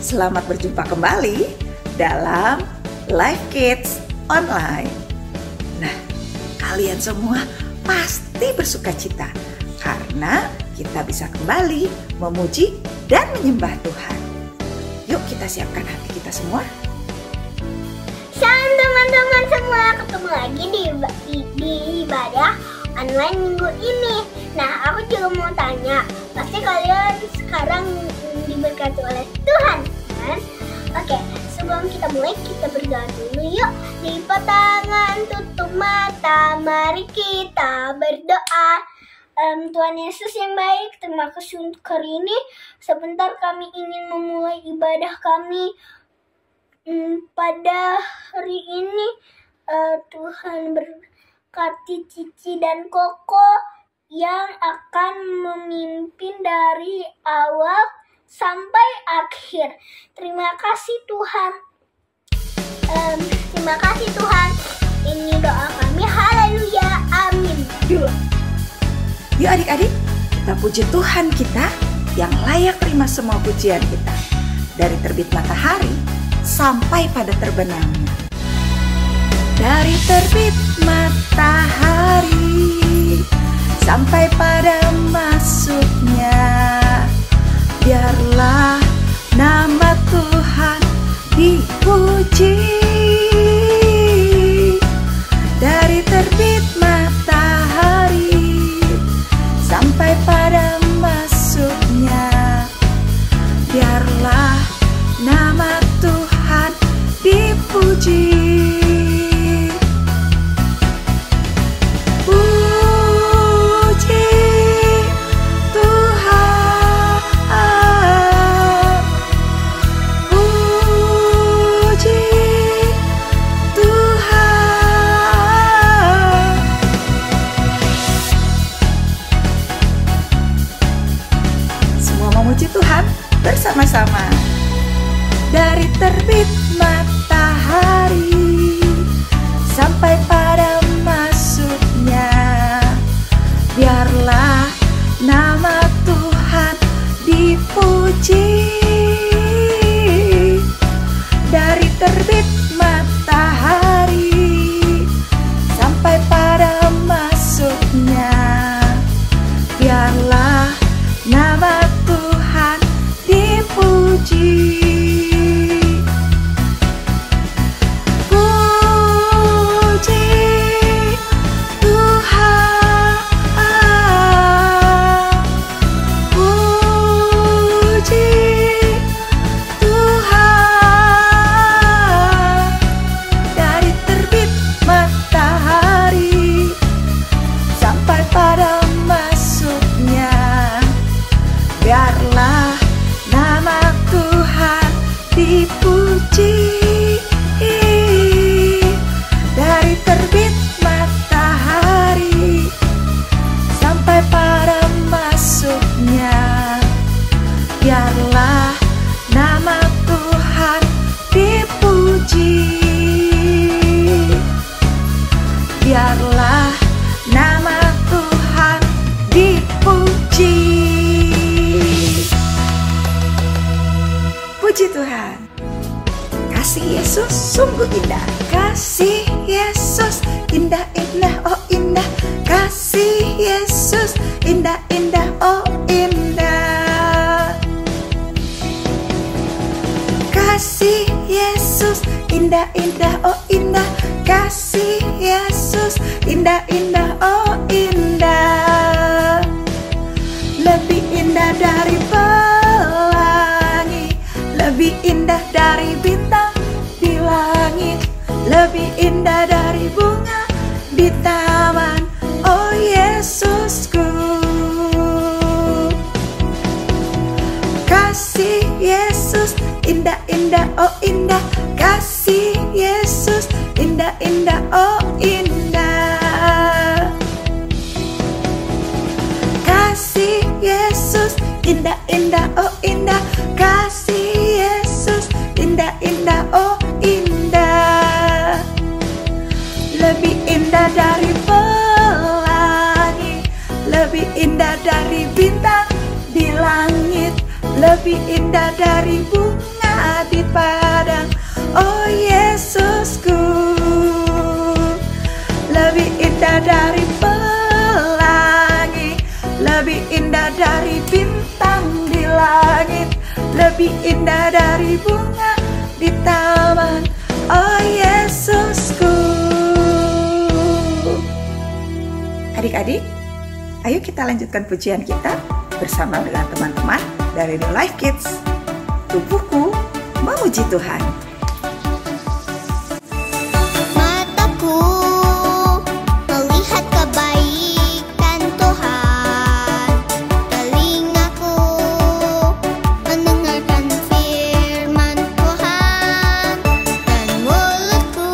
Selamat berjumpa kembali dalam Life Kids Online. Nah, kalian semua pasti bersuka cita karena kita bisa kembali memuji dan menyembah Tuhan. Yuk kita siapkan hati kita semua. Shalom teman-teman semua, ketemu lagi di ibadah online minggu ini. Nah, aku juga mau tanya, pasti kalian sekarang diberkati oleh Tuhan, kan? Oke, sebelum kita mulai, kita berdoa dulu yuk. Lipat tangan, tutup mata, mari kita berdoa. Tuhan Yesus yang baik, terima kasih untuk hari ini. Sebentar kami ingin memulai ibadah kami pada hari ini. Tuhan berkati Cici dan Koko yang akan memimpin dari awal sampai akhir. Terima kasih Tuhan. Terima kasih Tuhan. Ini doa kami. Haleluya. Amin. Yuk adik-adik, kita puji Tuhan kita yang layak terima semua pujian kita. Dari terbit matahari sampai pada terbenamnya. Dari terbit matahari sampai pada masuknya, biarlah nama Tuhan dipuji. Dari terbit matahari sampai pada masuknya, biarlah nama Tuhan dipuji. Tuhan bersama-sama. Dari terbit matahari sampai pada masuknya, biarlah nama Tuhan dipuji. Dari terbit matahari sampai pada masuknya, biarlah nama Tuhan dipuji. Puji Tuhan, puji Tuhan. Dari terbit matahari sampai pada masuknya, biarlah nama Tuhan dipuji. Dari terbit matahari sampai pada masuknya, biarlah nama Tuhan dipuji. Biarlah nama Tuhan dipuji. Puji Tuhan. Kasih Yesus sungguh indah. Kasih Yesus indah, indah, oh indah. Kasih Yesus indah, indah, oh indah. Kasih Yesus indah, indah, oh indah. Kasih Yesus indah, indah, oh indah. Lebih indah dari pelangi, lebih indah dari bintang di langit, lebih indah dari bunga di taman, oh Yesusku. Kasih Yesus indah, indah, oh indah. Kasih Yesus indah, indah, oh indah. Kasih Yesus indah, indah, oh indah. Kasih Yesus indah, indah, oh indah. Lebih indah dari pelangi, lebih indah dari bintang di langit, lebih indah dari bunga lebih indah dari bunga di taman. Oh Yesusku. Adik-adik, ayo kita lanjutkan pujian kita bersama dengan teman-teman dari The Life Kids. Tubuhku memuji Tuhan. Mataku melihat kebaikan Tuhan, telingaku mendengarkan firman Tuhan, dan mulutku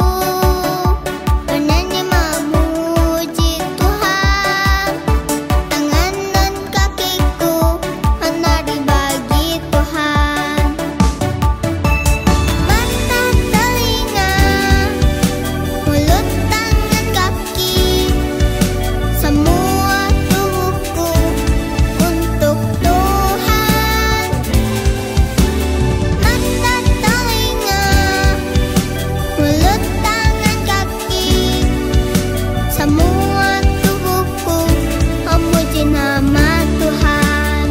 bernyanyi memuji Tuhan, tangan dan kakiku menari bagi Tuhan. Mata, telinga, mulut, tangan, kaki, semua tubuhku untuk Tuhan. Mata, telinga, mulut, tangan, kaki, semua tubuhku memuji nama Tuhan.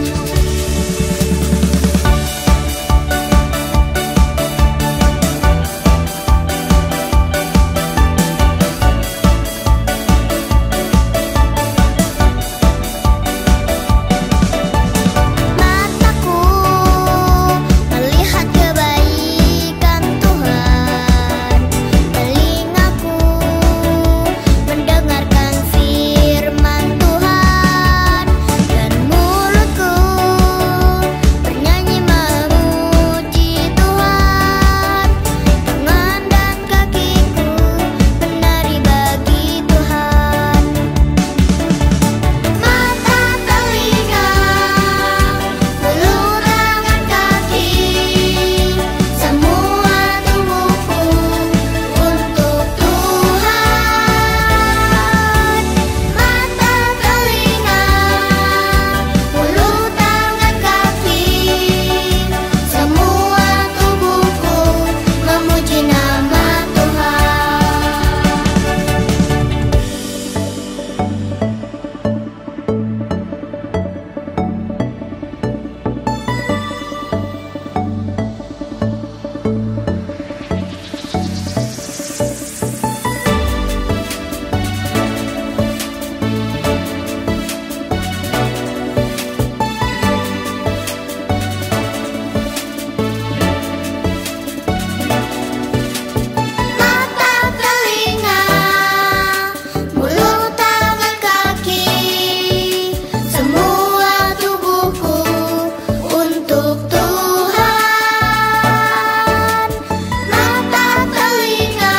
Mataku melihat kebaikan Tuhan, telingaku mendengarkan firman Tuhan, dan mulutku bernyanyi memuji Tuhan, tangan dan kakiku menari bagi Tuhan. Mata, telinga, mulut, tangan, kaki, semua tubuhku untuk Tuhan. Mata, telinga, mulut, tangan, kaki, semua tubuhku memuji nama Tuhan. Mata, telinga, mulut, tangan, kaki, semua tubuhku untuk Tuhan. Mata, telinga,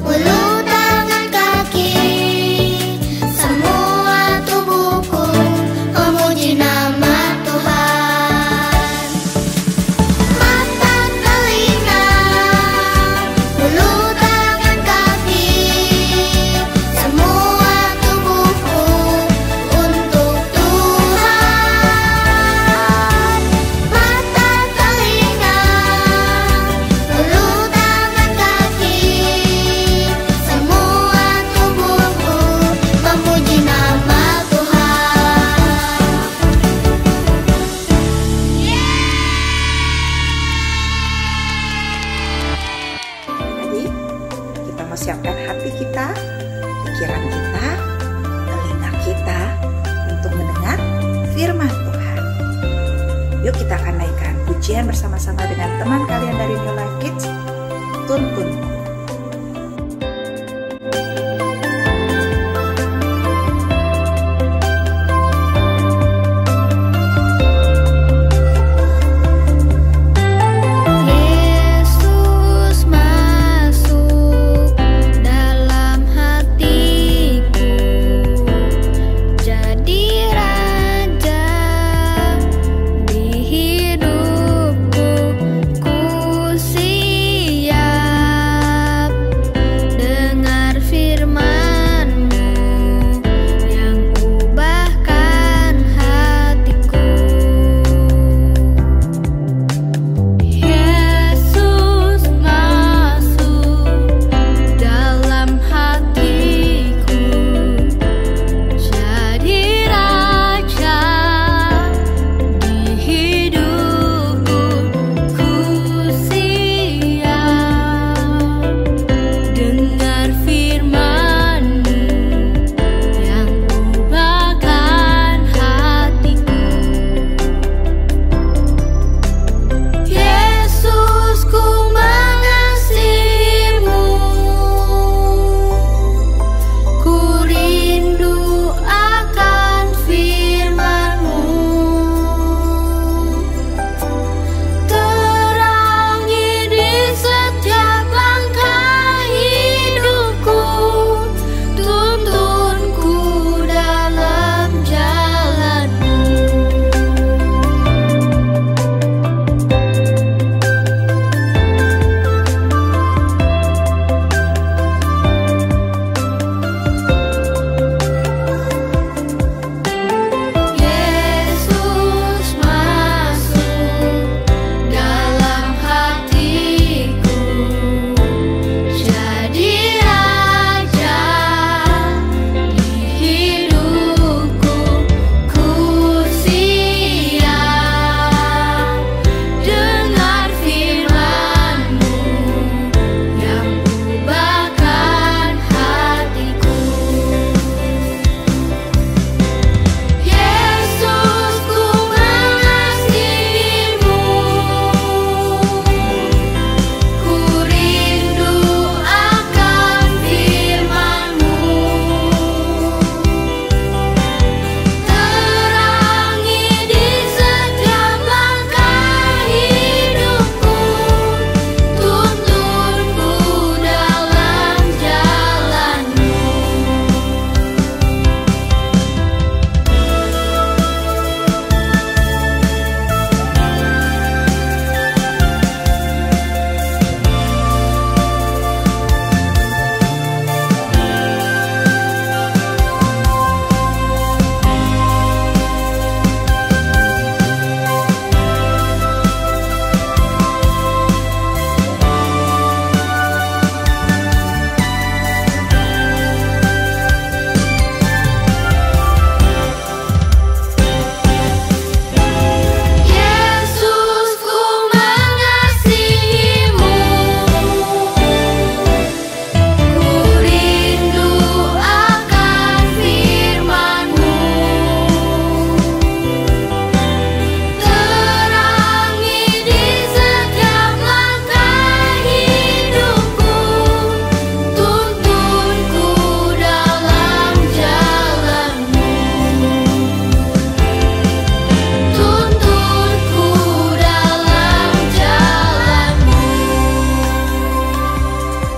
mulut, tangan, kaki, semua tubuhku memuji nama Tuhan. Mata, telinga, mulut, tangan, kaki, semua tubuhku untuk Tuhan. Mata, telinga, mulut, tangan, kaki, semua tubuhku memuji nama Tuhan. Adik, kita mau siapkan hati kita, pikiran kita, telinga kita untuk mendengar firman Tuhan. Yuk kita akan naikkan pujian bersama-sama dengan teman kalian dari New Life Kids. Tuntunku. Yesus masuk dalam hatiku, jadi raja di hidupku. Ku siap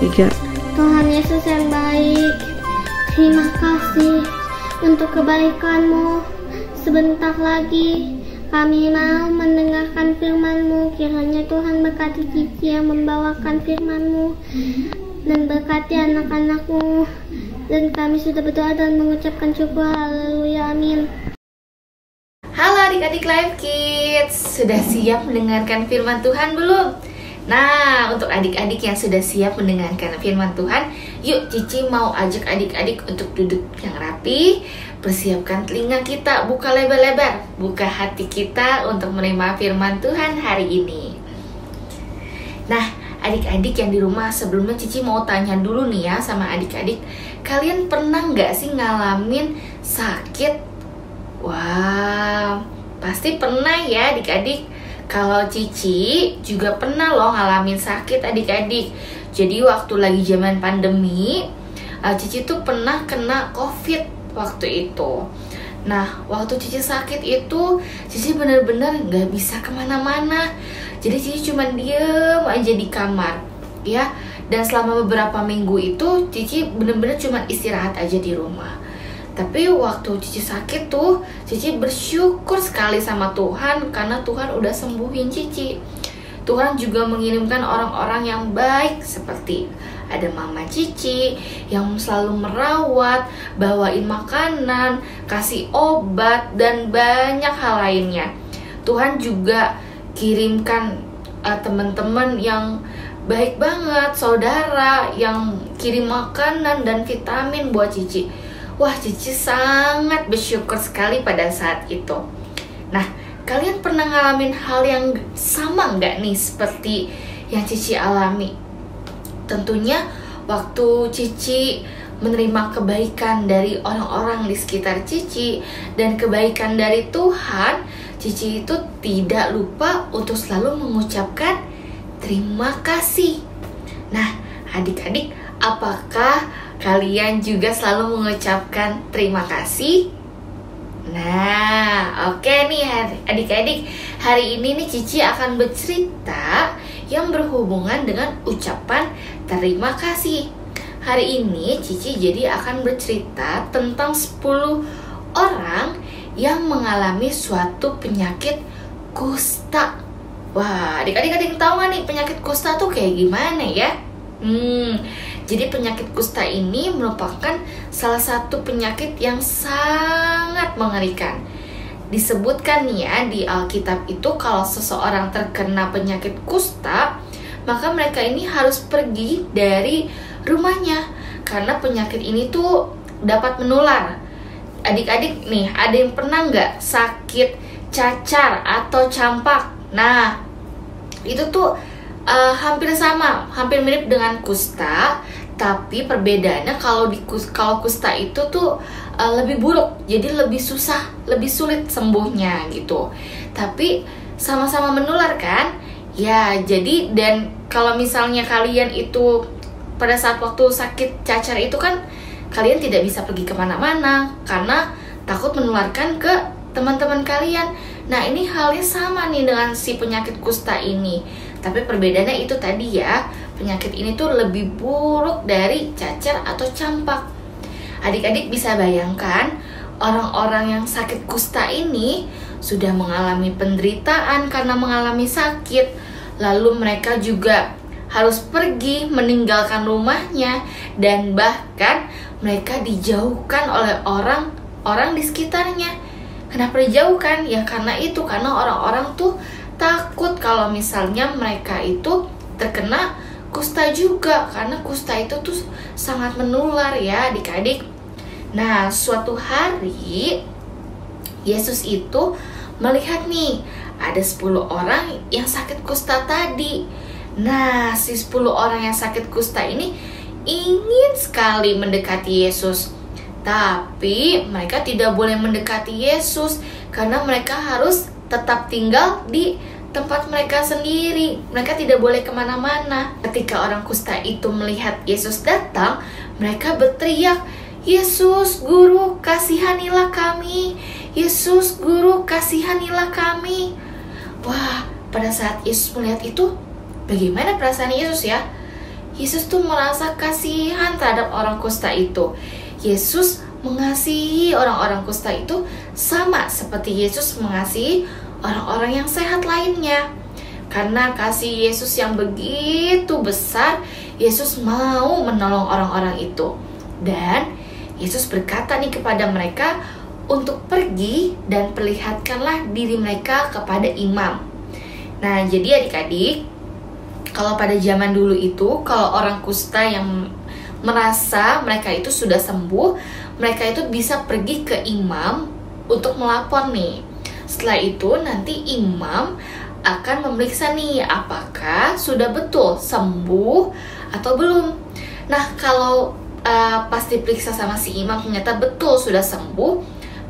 3. Tuhan Yesus yang baik, terima kasih untuk kebaikan-Mu. Sebentar lagi kami mau mendengarkan firman-Mu. Kiranya Tuhan berkati Cici yang membawakan firman-Mu dan berkati anak-anak-Mu. Dan kami sudah berdoa dan mengucapkan syukur. Haleluya, amin. Halo adik-adik Life Kids, sudah siap mendengarkan firman Tuhan belum? Nah, untuk adik-adik yang sudah siap mendengarkan firman Tuhan, yuk Cici mau ajak adik-adik untuk duduk yang rapi. Persiapkan telinga kita, buka lebar-lebar, buka hati kita untuk menerima firman Tuhan hari ini. Nah, adik-adik yang di rumah, sebelumnya Cici mau tanya dulu nih ya sama adik-adik, kalian pernah nggak sih ngalamin sakit? Wow, pasti pernah ya adik-adik. Kalau Cici juga pernah loh ngalamin sakit adik-adik. Jadi waktu lagi zaman pandemi, Cici tuh pernah kena COVID waktu itu. Nah, waktu Cici sakit itu, Cici bener-bener gak bisa kemana-mana. Jadi Cici cuma diem aja di kamar, ya. Dan selama beberapa minggu itu, Cici bener-bener cuma istirahat aja di rumah. Tapi waktu Cici sakit tuh, Cici bersyukur sekali sama Tuhan karena Tuhan udah sembuhin Cici. Tuhan juga mengirimkan orang-orang yang baik seperti ada mama Cici yang selalu merawat, bawain makanan, kasih obat, dan banyak hal lainnya. Tuhan juga kirimkan teman-teman yang baik banget, saudara yang kirim makanan dan vitamin buat Cici. Wah, Cici sangat bersyukur sekali pada saat itu. Nah, kalian pernah ngalamin hal yang sama nggak nih seperti yang Cici alami? Tentunya waktu Cici menerima kebaikan dari orang-orang di sekitar Cici dan kebaikan dari Tuhan, Cici itu tidak lupa untuk selalu mengucapkan terima kasih. Nah, adik-adik, apakah kalian juga selalu mengucapkan terima kasih? Nah, oke nih adik-adik, hari ini nih Cici akan bercerita yang berhubungan dengan ucapan terima kasih. Hari ini Cici jadi akan bercerita tentang 10 orang yang mengalami suatu penyakit kusta. Wah, adik-adik ada yang tahu nggak nih penyakit kusta tuh kayak gimana ya? Jadi penyakit kusta ini merupakan salah satu penyakit yang sangat mengerikan. Disebutkan nih ya di Alkitab itu kalau seseorang terkena penyakit kusta, maka mereka ini harus pergi dari rumahnya karena penyakit ini tuh dapat menular. Adik-adik nih, ada yang pernah nggak sakit cacar atau campak? Nah, itu tuh hampir sama, hampir mirip dengan kusta, tapi perbedaannya kalau kusta itu tuh lebih buruk, jadi lebih susah, lebih sulit sembuhnya gitu. Tapi sama-sama menular kan? Ya, jadi dan kalau misalnya kalian itu pada saat waktu sakit cacar itu kan kalian tidak bisa pergi kemana-mana karena takut menularkan ke teman-teman kalian. Nah, ini halnya sama nih dengan si penyakit kusta ini. Tapi perbedaannya itu tadi ya, penyakit ini tuh lebih buruk dari cacar atau campak. Adik-adik bisa bayangkan, orang-orang yang sakit kusta ini sudah mengalami penderitaan karena mengalami sakit. Lalu mereka juga harus pergi meninggalkan rumahnya dan bahkan mereka dijauhkan oleh orang-orang di sekitarnya. Kenapa dijauhkan? Ya karena orang-orang tuh takut kalau misalnya mereka itu terkena kusta juga, karena kusta itu tuh sangat menular ya adik-adik. Nah, suatu hari Yesus itu melihat nih ada 10 orang yang sakit kusta tadi. Nah, si 10 orang yang sakit kusta ini ingin sekali mendekati Yesus. Tapi mereka tidak boleh mendekati Yesus karena mereka harus tetap tinggal di tempat mereka sendiri. Mereka tidak boleh kemana-mana. Ketika orang kusta itu melihat Yesus datang, mereka berteriak, "Yesus, Guru, kasihanilah kami! Yesus, Guru, kasihanilah kami!" Wah, pada saat Yesus melihat itu, bagaimana perasaan Yesus ya? Yesus tuh merasa kasihan terhadap orang kusta itu. Yesus mengasihi orang-orang kusta itu sama seperti Yesus mengasihi orang-orang yang sehat lainnya. Karena kasih Yesus yang begitu besar, Yesus mau menolong orang-orang itu. Dan Yesus berkata nih kepada mereka untuk pergi dan perlihatkanlah diri mereka kepada imam. Nah, jadi adik-adik, kalau pada zaman dulu itu, kalau orang kusta yang merasa mereka itu sudah sembuh, mereka itu bisa pergi ke imam untuk melapor nih. Setelah itu nanti imam akan memeriksa nih apakah sudah betul sembuh atau belum. Nah, kalau pas diperiksa sama si imam ternyata betul sudah sembuh,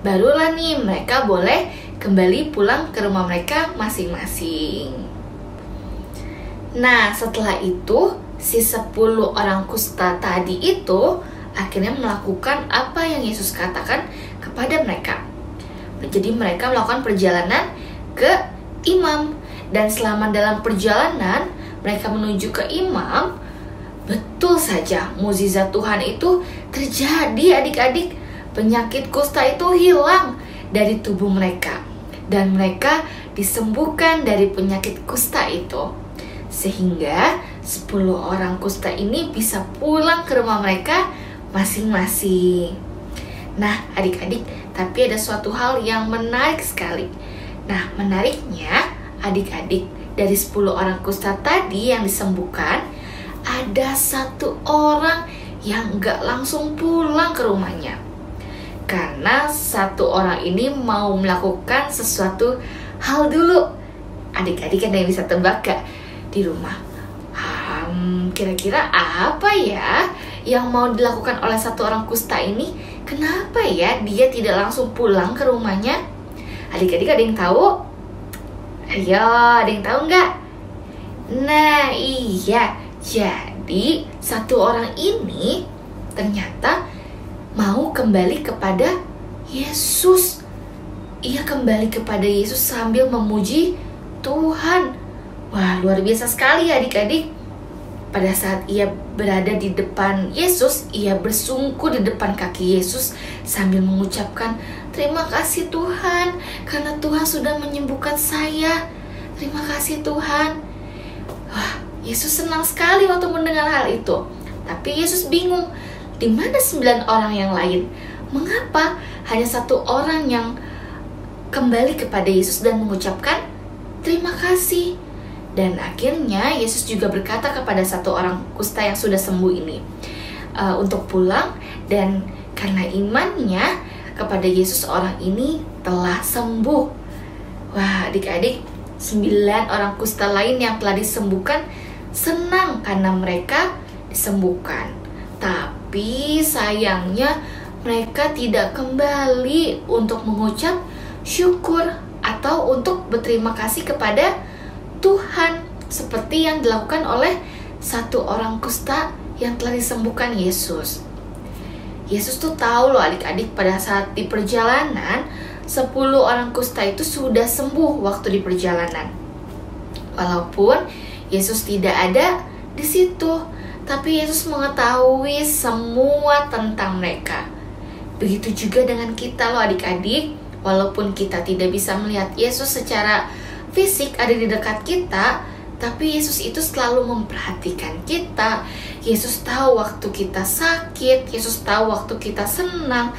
barulah nih mereka boleh kembali pulang ke rumah mereka masing-masing. Nah, setelah itu si 10 orang kusta tadi itu akhirnya melakukan apa yang Yesus katakan kepada mereka. Jadi mereka melakukan perjalanan ke imam. Dan selama dalam perjalanan mereka menuju ke imam, betul saja mukjizat Tuhan itu terjadi adik-adik. Penyakit kusta itu hilang dari tubuh mereka. Dan mereka disembuhkan dari penyakit kusta itu. Sehingga 10 orang kusta ini bisa pulang ke rumah mereka masing-masing. Nah adik-adik, tapi ada suatu hal yang menarik sekali. Nah menariknya adik-adik, dari 10 orang kusta tadi yang disembuhkan, ada 1 orang yang gak langsung pulang ke rumahnya. Karena 1 orang ini mau melakukan sesuatu hal dulu. Adik-adik ada yang bisa tebak gak di rumah? Kira-kira apa ya yang mau dilakukan oleh 1 orang kusta ini? Kenapa ya dia tidak langsung pulang ke rumahnya? Adik-adik ada yang tahu? Ayo, ada yang tahu nggak? Nah iya, jadi 1 orang ini ternyata mau kembali kepada Yesus. Ia kembali kepada Yesus sambil memuji Tuhan. Wah, luar biasa sekali adik-adik. Pada saat ia berada di depan Yesus, ia bersungkur di depan kaki Yesus sambil mengucapkan, "Terima kasih Tuhan, karena Tuhan sudah menyembuhkan saya. Terima kasih Tuhan." Wah, Yesus senang sekali waktu mendengar hal itu. Tapi Yesus bingung, di mana 9 orang yang lain? Mengapa hanya 1 orang yang kembali kepada Yesus dan mengucapkan terima kasih? Dan akhirnya Yesus juga berkata kepada 1 orang kusta yang sudah sembuh ini untuk pulang, dan karena imannya kepada Yesus, orang ini telah sembuh. Wah adik-adik, 9 orang kusta lain yang telah disembuhkan senang karena mereka disembuhkan. Tapi sayangnya mereka tidak kembali untuk mengucap syukur atau untuk berterima kasih kepada Tuhan seperti yang dilakukan oleh 1 orang kusta yang telah disembuhkan Yesus. Yesus tuh tahu loh adik-adik, pada saat di perjalanan 10 orang kusta itu sudah sembuh waktu di perjalanan. Walaupun Yesus tidak ada di situ, tapi Yesus mengetahui semua tentang mereka. Begitu juga dengan kita loh adik-adik. Walaupun kita tidak bisa melihat Yesus secara fisik ada di dekat kita, tapi Yesus itu selalu memperhatikan kita. Yesus tahu waktu kita sakit, Yesus tahu waktu kita senang,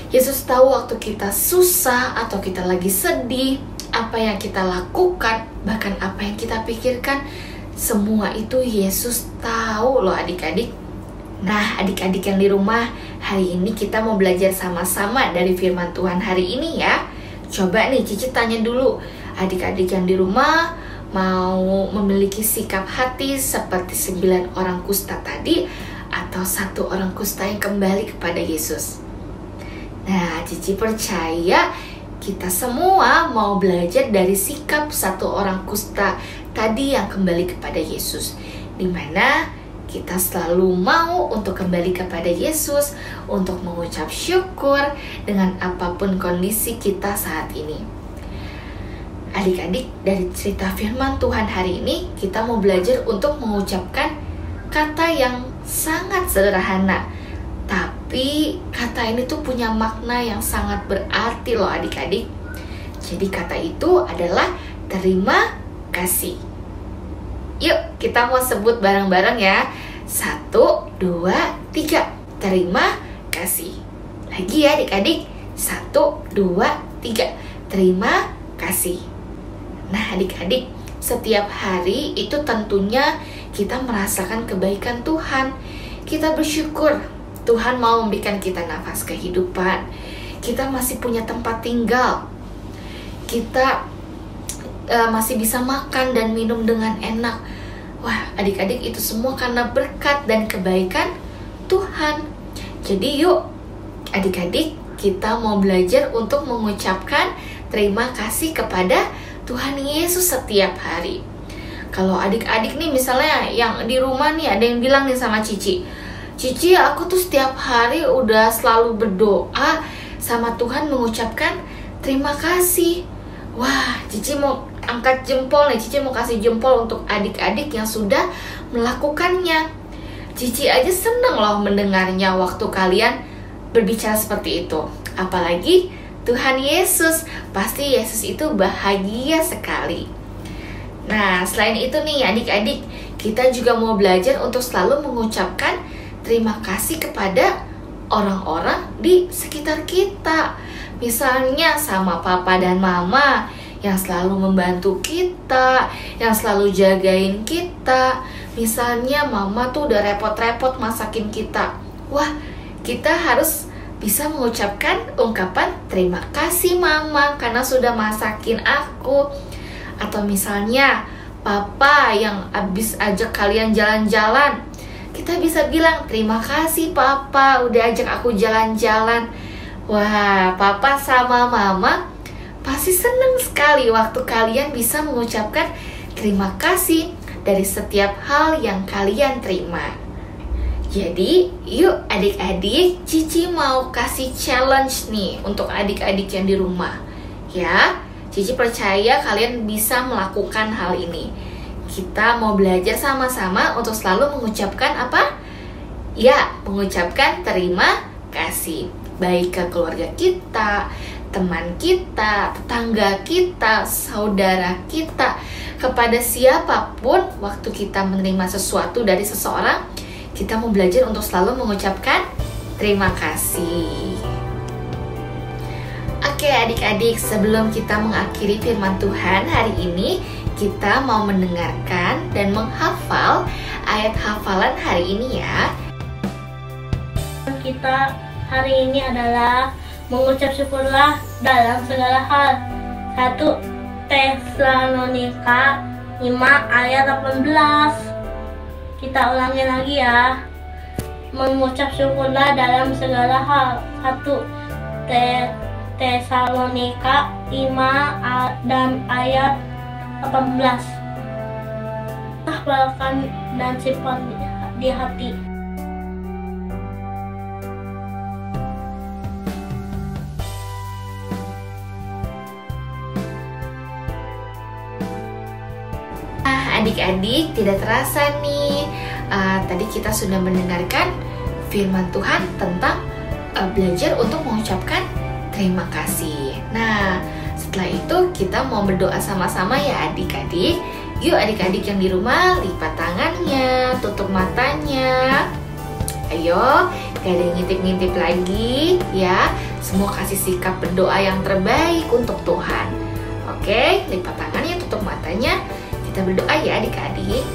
Yesus tahu waktu kita susah atau kita lagi sedih, apa yang kita lakukan, bahkan apa yang kita pikirkan. Semua itu Yesus tahu loh adik-adik. Nah adik-adik yang di rumah, hari ini kita mau belajar sama-sama dari firman Tuhan hari ini ya. Coba nih Cici tanya dulu, adik-adik yang di rumah mau memiliki sikap hati seperti 9 orang kusta tadi, atau 1 orang kusta yang kembali kepada Yesus? Nah Cici percaya kita semua mau belajar dari sikap 1 orang kusta tadi yang kembali kepada Yesus, dimana kita selalu mau untuk kembali kepada Yesus, untuk mengucap syukur dengan apapun kondisi kita saat ini. Adik-adik, dari cerita firman Tuhan hari ini, kita mau belajar untuk mengucapkan kata yang sangat sederhana, tapi kata ini tuh punya makna yang sangat berarti loh adik-adik. Jadi kata itu adalah terima kasih. Yuk kita mau sebut bareng-bareng ya. 1, 2, 3. Terima kasih. Lagi ya adik-adik. 1, 2, 3. Terima kasih. Nah adik-adik, setiap hari itu tentunya kita merasakan kebaikan Tuhan. Kita bersyukur Tuhan mau memberikan kita nafas kehidupan. Kita masih punya tempat tinggal. Kita masih bisa makan dan minum dengan enak. Wah adik-adik, itu semua karena berkat dan kebaikan Tuhan. Jadi yuk adik-adik, kita mau belajar untuk mengucapkan terima kasih kepada Tuhan Yesus setiap hari. Kalau adik-adik nih misalnya yang di rumah nih ada yang bilang nih sama Cici, Cici aku tuh setiap hari udah selalu berdoa sama Tuhan mengucapkan terima kasih. Wah Cici mau angkat jempol nih, Cici mau kasih jempol untuk adik-adik yang sudah melakukannya. Cici aja seneng loh mendengarnya waktu kalian berbicara seperti itu. Apalagi Tuhan Yesus, pasti Yesus itu bahagia sekali. Nah selain itu nih adik-adik, kita juga mau belajar untuk selalu mengucapkan terima kasih kepada orang-orang di sekitar kita. Misalnya sama papa dan mama yang selalu membantu kita, yang selalu jagain kita. Misalnya mama tuh udah repot-repot masakin kita. Wah, kita harus bisa mengucapkan ungkapan terima kasih mama karena sudah masakin aku. Atau misalnya papa yang habis ajak kalian jalan-jalan, kita bisa bilang terima kasih papa udah ajak aku jalan-jalan. Wah, papa sama mama pasti senang sekali waktu kalian bisa mengucapkan terima kasih dari setiap hal yang kalian terima. Jadi, yuk adik-adik, Cici mau kasih challenge nih untuk adik-adik yang di rumah. Ya, Cici percaya kalian bisa melakukan hal ini. Kita mau belajar sama-sama untuk selalu mengucapkan apa? Ya, mengucapkan terima kasih. Baik ke keluarga kita, teman kita, tetangga kita, saudara kita, kepada siapapun waktu kita menerima sesuatu dari seseorang, kita mau belajar untuk selalu mengucapkan terima kasih. Oke adik-adik, sebelum kita mengakhiri firman Tuhan hari ini, kita mau mendengarkan dan menghafal ayat hafalan hari ini ya. Kita hari ini adalah mengucap syukurlah dalam segala hal. 1 Tesalonika 5 ayat 18. Kita ulangi lagi ya. Mengucap syukurlah dalam segala hal. 1 Tesalonika 5 dan ayat 18. Hafalkan dan simpan di hati. Adik-adik, tidak terasa nih tadi kita sudah mendengarkan firman Tuhan tentang belajar untuk mengucapkan terima kasih. Nah, setelah itu kita mau berdoa sama-sama ya adik-adik. Yuk adik-adik yang di rumah, lipat tangannya, tutup matanya. Ayo, gak ada yang ngintip-ngintip lagi ya. Semua kasih sikap berdoa yang terbaik untuk Tuhan. Oke, lipat tangannya, tutup matanya. Kita berdoa ya adik-adik.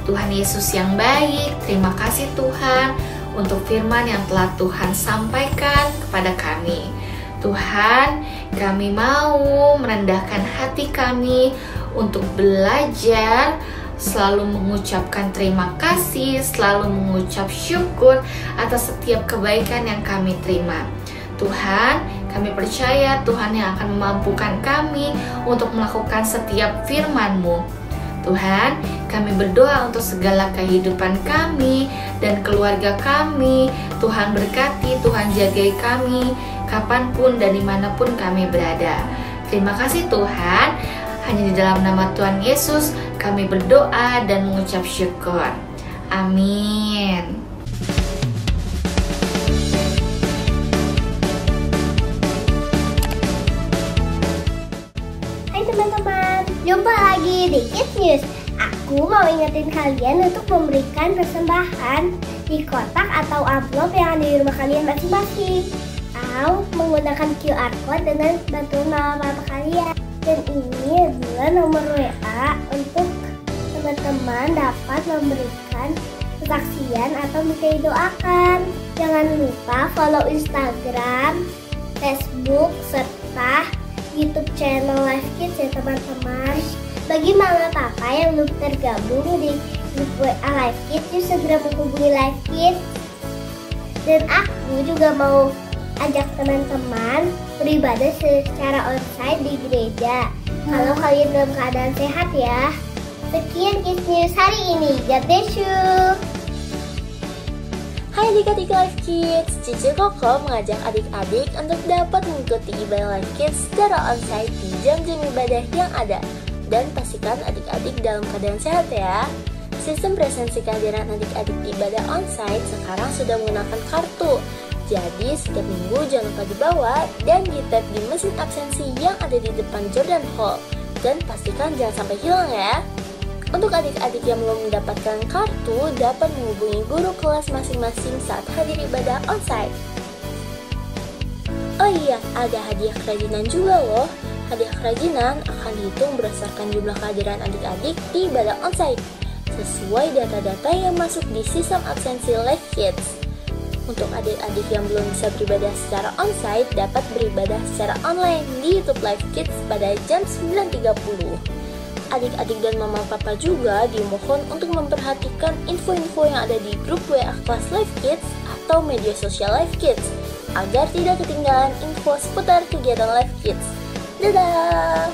Tuhan Yesus yang baik, terima kasih Tuhan untuk firman yang telah Tuhan sampaikan kepada kami. Tuhan, kami mau merendahkan hati kami untuk belajar selalu mengucapkan terima kasih, selalu mengucap syukur atas setiap kebaikan yang kami terima. Tuhan, kami percaya Tuhan yang akan memampukan kami untuk melakukan setiap firman-Mu. Tuhan, kami berdoa untuk segala kehidupan kami dan keluarga kami. Tuhan berkati, Tuhan jagai kami, kapanpun dan dimanapun kami berada. Terima kasih Tuhan, hanya di dalam nama Tuhan Yesus kami berdoa dan mengucap syukur. Amin. Hai teman-teman, jumpa lagi di Kids News. Aku mau ingetin kalian untuk memberikan persembahan di kotak atau amplop yang ada di rumah kalian masing-masing, atau menggunakan QR code dengan bantuan mama papa kalian. Dan ini adalah nomor WA untuk teman-teman dapat memberikan kesaksian atau minta didoakan. Jangan lupa follow Instagram, Facebook, serta YouTube channel Live Kids ya teman-teman. Bagi mama papa yang belum tergabung di grup WA Live Kids, yuk segera menghubungi Live Kids. Dan aku juga mau ajak teman-teman beribadah secara onsite di gereja. Kalau kalian dalam keadaan sehat ya. Sekian Kids News hari ini. God bless you. Hai adik-adik Live Kids, Cici Koko mengajak adik-adik untuk dapat mengikuti ibadah Live Kids secara onsite di jam-jam ibadah yang ada. Dan pastikan adik-adik dalam keadaan sehat ya. Sistem presensi kehadiran adik-adik ibadah onsite sekarang sudah menggunakan kartu. Jadi setiap minggu jangan lupa dibawa dan di-tap di mesin absensi yang ada di depan Jordan Hall. Dan pastikan jangan sampai hilang ya. Untuk adik-adik yang belum mendapatkan kartu, dapat menghubungi guru kelas masing-masing saat hadir ibadah onsite. Oh iya, ada hadiah kerajinan juga loh. Hadiah kerajinan akan dihitung berdasarkan jumlah kehadiran adik-adik di ibadah onsite, sesuai data-data yang masuk di sistem absensi Live Kids. Untuk adik-adik yang belum bisa beribadah secara onsite, dapat beribadah secara online di YouTube Live Kids pada jam 9.30. Adik-adik dan mama papa juga dimohon untuk memperhatikan info-info yang ada di grup WA kelas Live Kids atau media sosial Live Kids, agar tidak ketinggalan info seputar kegiatan Live Kids. Dadah!